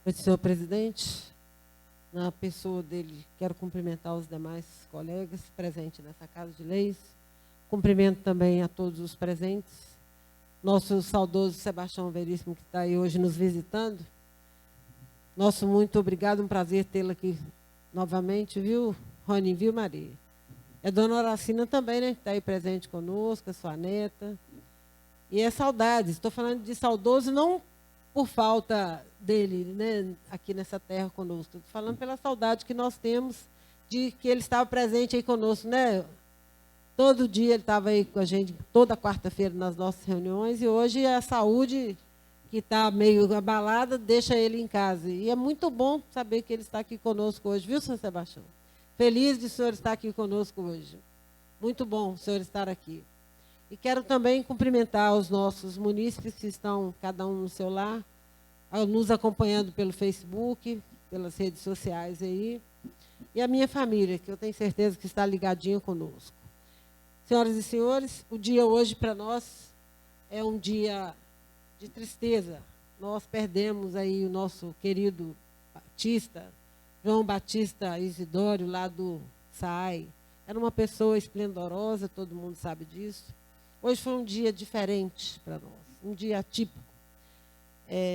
Senhor presidente, na pessoa dele, quero cumprimentar os demais colegas presentes nessa Casa de Leis. Cumprimento também a todos os presentes. Nosso saudoso Sebastião Veríssimo, que está aí hoje nos visitando. Nosso muito obrigado, um prazer tê-lo aqui novamente, viu, Rony, viu, Maria? É a dona Horacina também, né, que está aí presente conosco, a sua neta. E é saudades, estou falando de saudoso não por falta dele, né, aqui nessa terra conosco, estou falando pela saudade que nós temos de que ele estava presente aí conosco, né? Todo dia ele estava aí com a gente, toda quarta-feira nas nossas reuniões, e hoje a saúde, que está meio abalada, deixa ele em casa. E é muito bom saber que ele está aqui conosco hoje, viu, senhor Sebastião? Feliz de o senhor estar aqui conosco hoje. Muito bom o senhor estar aqui. E quero também cumprimentar os nossos munícipes que estão, cada um no seu lar, nos acompanhando pelo Facebook, pelas redes sociais aí, e a minha família, que eu tenho certeza que está ligadinha conosco. Senhoras e senhores, o dia hoje para nós é um dia de tristeza. Nós perdemos aí o nosso querido Batista, João Batista Isidório, lá do SAAI. Era uma pessoa esplendorosa, todo mundo sabe disso. Hoje foi um dia diferente para nós, um dia atípico.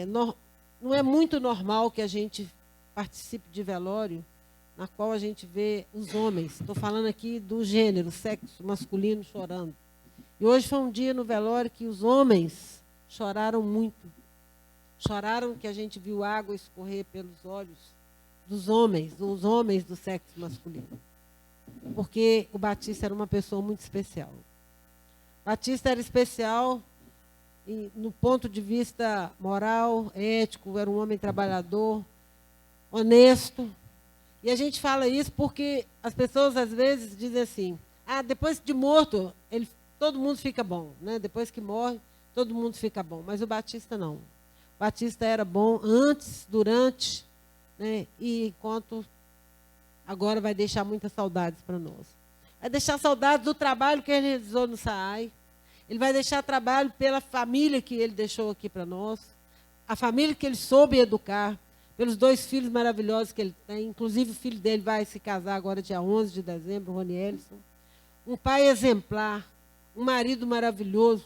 Não é muito normal que a gente participe de velório na qual a gente vê os homens, estou falando aqui do gênero, sexo masculino chorando. E hoje foi um dia no velório que os homens choraram muito. Choraram que a gente viu água escorrer pelos olhos dos homens do sexo masculino. Porque o Batista era uma pessoa muito especial. Batista era especial no ponto de vista moral, ético, era um homem trabalhador, honesto. E a gente fala isso porque as pessoas às vezes dizem assim, depois de morto, todo mundo fica bom, né? Depois que morre, todo mundo fica bom. Mas o Batista não. O Batista era bom antes, durante, né? E enquanto agora vai deixar muitas saudades para nós. Vai deixar saudades do trabalho que ele realizou no SAAI. Ele vai deixar trabalho pela família que ele deixou aqui para nós. A família que ele soube educar. Pelos 2 filhos maravilhosos que ele tem. Inclusive, o filho dele vai se casar agora, dia 11 de dezembro, o Rony Ellison. Um pai exemplar. Um marido maravilhoso.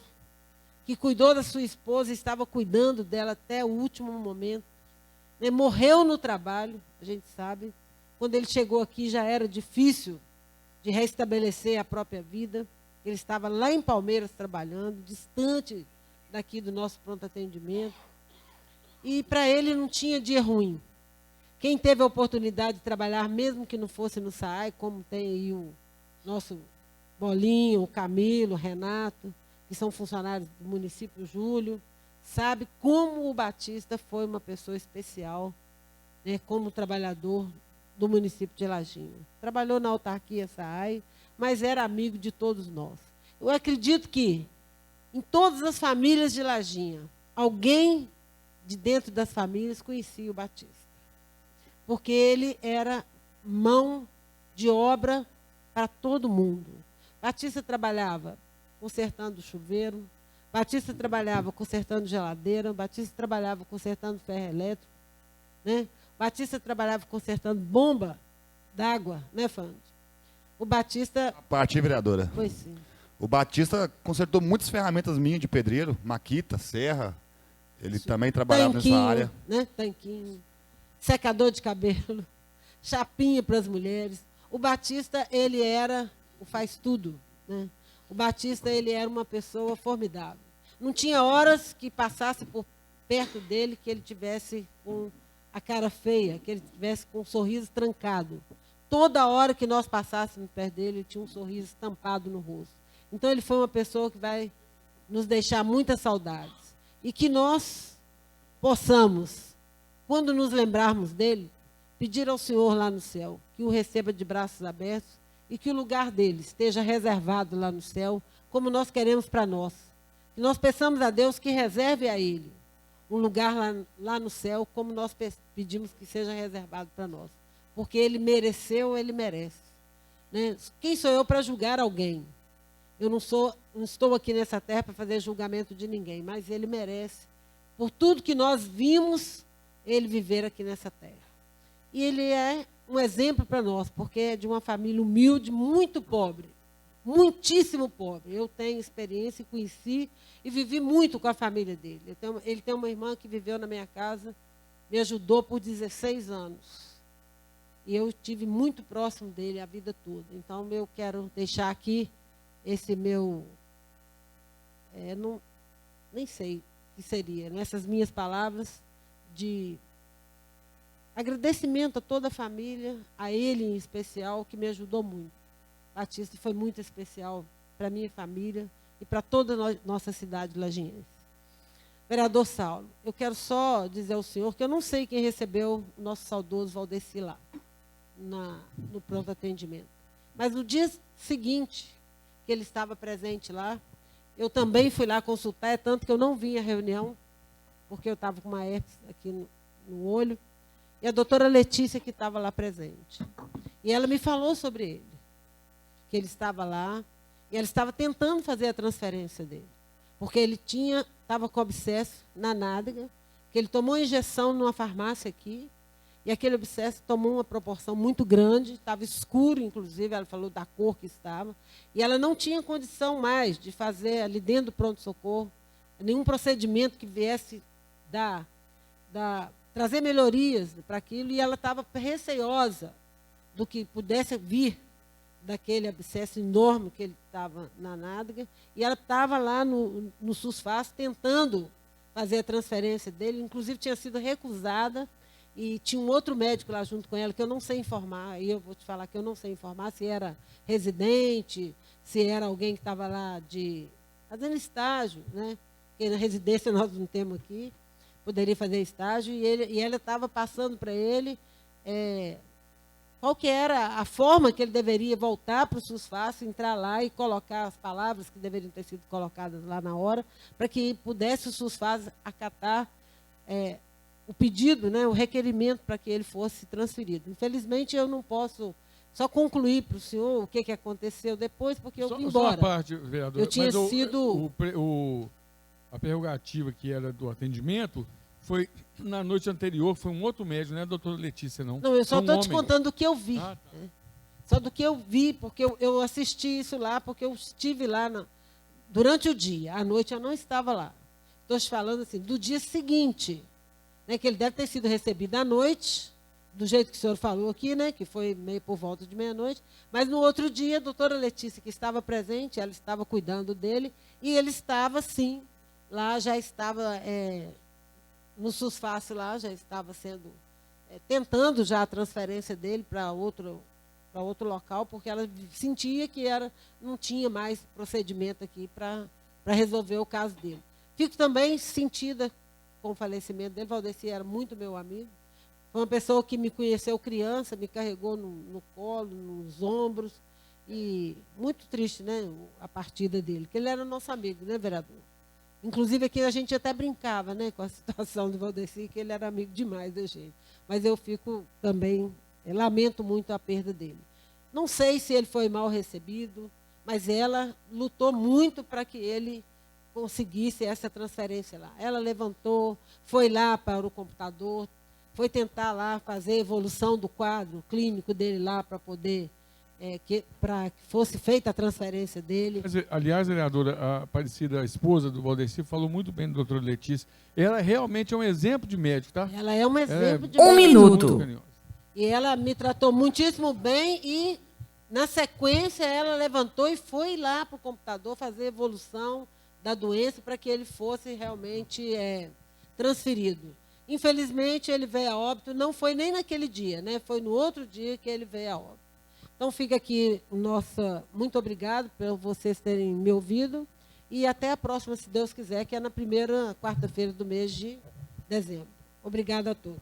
Que cuidou da sua esposa e estava cuidando dela até o último momento. Morreu no trabalho, a gente sabe. Quando ele chegou aqui, já era difícil de restabelecer a própria vida. Ele estava lá em Palmeiras trabalhando, distante daqui do nosso pronto atendimento. E para ele não tinha dia ruim. Quem teve a oportunidade de trabalhar, mesmo que não fosse no SAAI, como tem aí o nosso Bolinho, o Camilo, o Renato, que são funcionários do município Júlio, sabe como o Batista foi uma pessoa especial, né, como trabalhador do município de Laginha. Trabalhou na autarquia SAAI, mas era amigo de todos nós. Eu acredito que em todas as famílias de Laginha, alguém de dentro das famílias conhecia o Batista. Porque ele era mão de obra para todo mundo. Batista trabalhava consertando chuveiro, Batista trabalhava consertando geladeira, Batista trabalhava consertando ferro elétrico, né? Batista trabalhava consertando bomba d'água, né, Fande? O Batista... A parte vereadora. Pois sim. O Batista consertou muitas ferramentas minhas de pedreiro, maquita, serra. Ele também trabalhava nessa área. Né? Tanquinho, secador de cabelo, chapinha para as mulheres. O Batista, ele era o faz tudo, né? O Batista, ele era uma pessoa formidável. Não tinha horas que passasse por perto dele que ele tivesse com a cara feia, que ele tivesse com um sorriso trancado. Toda hora que nós passássemos perto dele, ele tinha um sorriso estampado no rosto. Então, ele foi uma pessoa que vai nos deixar muitas saudades. E que nós possamos, quando nos lembrarmos dele, pedir ao Senhor lá no céu, que o receba de braços abertos e que o lugar dele esteja reservado lá no céu, como nós queremos para nós. Que nós peçamos a Deus que reserve a ele um lugar lá no céu, como nós pedimos que seja reservado para nós. Porque ele mereceu, ele merece. Né? Quem sou eu para julgar alguém? Eu não estou aqui nessa terra para fazer julgamento de ninguém, mas ele merece. Por tudo que nós vimos, ele viver aqui nessa terra. E ele é um exemplo para nós, porque é de uma família humilde, muito pobre, muitíssimo pobre. Eu tenho experiência, conheci e vivi muito com a família dele. Ele tem uma irmã que viveu na minha casa, me ajudou por 16 anos. E eu estive muito próximo dele a vida toda. Então, eu quero deixar aqui esse meu... nem sei o que seria, nessas minhas palavras de agradecimento a toda a família, a ele em especial, que me ajudou muito. Batista foi muito especial para a minha família e para toda a nossa cidade lagiense. Vereador Saulo, eu quero só dizer ao senhor que eu não sei quem recebeu o nosso saudoso Valdeci lá, no pronto atendimento. Mas no dia seguinte que ele estava presente lá, eu também fui lá consultar, é tanto que eu não vim à reunião, porque eu estava com uma herpes aqui no olho, e a doutora Letícia que estava lá presente. E ela me falou sobre ele, que ele estava lá, e ela estava tentando fazer a transferência dele, porque ele estava com abscesso na nádega, que ele tomou injeção numa farmácia aqui, e aquele abscesso tomou uma proporção muito grande, estava escuro, inclusive, ela falou da cor que estava, e ela não tinha condição mais de fazer ali dentro do pronto-socorro nenhum procedimento que viesse trazer melhorias para aquilo, e ela estava receosa do que pudesse vir daquele abscesso enorme que ele estava na nádega, e ela estava lá no SUSFAS tentando fazer a transferência dele, inclusive tinha sido recusada, e tinha um outro médico lá junto com ela, que eu não sei informar, e eu vou te falar que eu não sei informar se era residente, se era alguém que estava lá fazendo estágio, né? Porque na residência nós não temos aqui, poderia fazer estágio, e ela estava passando para ele qual que era a forma que ele deveria voltar para o SUSFAS, entrar lá e colocar as palavras que deveriam ter sido colocadas lá na hora, para que pudesse o SUSFAS acatar o pedido, né, o requerimento para que ele fosse transferido. Infelizmente, eu não posso só concluir para o senhor o que aconteceu depois, porque eu vim embora. Só a parte, vereador, eu tinha sido... a prerrogativa que era do atendimento foi, na noite anterior, foi um outro médico, não é a doutora Letícia, não. Não, eu só estou te contando do que eu vi. Tá. Só do que eu vi, porque eu assisti isso lá, porque eu estive lá durante o dia. À noite eu não estava lá. Estou te falando assim, do dia seguinte, né, que ele deve ter sido recebido à noite, do jeito que o senhor falou aqui, né, que foi meio por volta de meia-noite, mas no outro dia, a doutora Letícia, que estava presente, ela estava cuidando dele, e ele estava, sim, lá já estava, no SUSFAS lá, já estava sendo, tentando já a transferência dele para outro local, porque ela sentia que não tinha mais procedimento aqui para resolver o caso dele. Fico também sentida com o falecimento dele. Valdeci era muito meu amigo. Foi uma pessoa que me conheceu criança, me carregou no colo, nos ombros. E muito triste, né, a partida dele, que ele era nosso amigo, né, vereador? Inclusive, aqui a gente até brincava, né, com a situação do Valdeci, que ele era amigo demais da gente. Mas eu fico também, lamento muito a perda dele. Não sei se ele foi mal recebido, mas ela lutou muito para que ele conseguisse essa transferência lá. Ela levantou, foi lá para o computador, foi tentar lá fazer a evolução do quadro clínico dele lá para poder, para que fosse feita a transferência dele. Aliás, vereadora, a Aparecida, a esposa do Valdeci, falou muito bem da doutora Letícia. Ela realmente é um exemplo de médico, tá? Ela é um exemplo de médico. Um minuto. E ela me tratou muitíssimo bem e, na sequência, ela levantou e foi lá para o computador fazer a evolução da doença para que ele fosse realmente transferido. Infelizmente, ele veio a óbito, não foi nem naquele dia, né? Foi no outro dia que ele veio a óbito. Então, fica aqui muito obrigado por vocês terem me ouvido e até a próxima, se Deus quiser, que é na primeira quarta-feira do mês de dezembro. Obrigada a todos.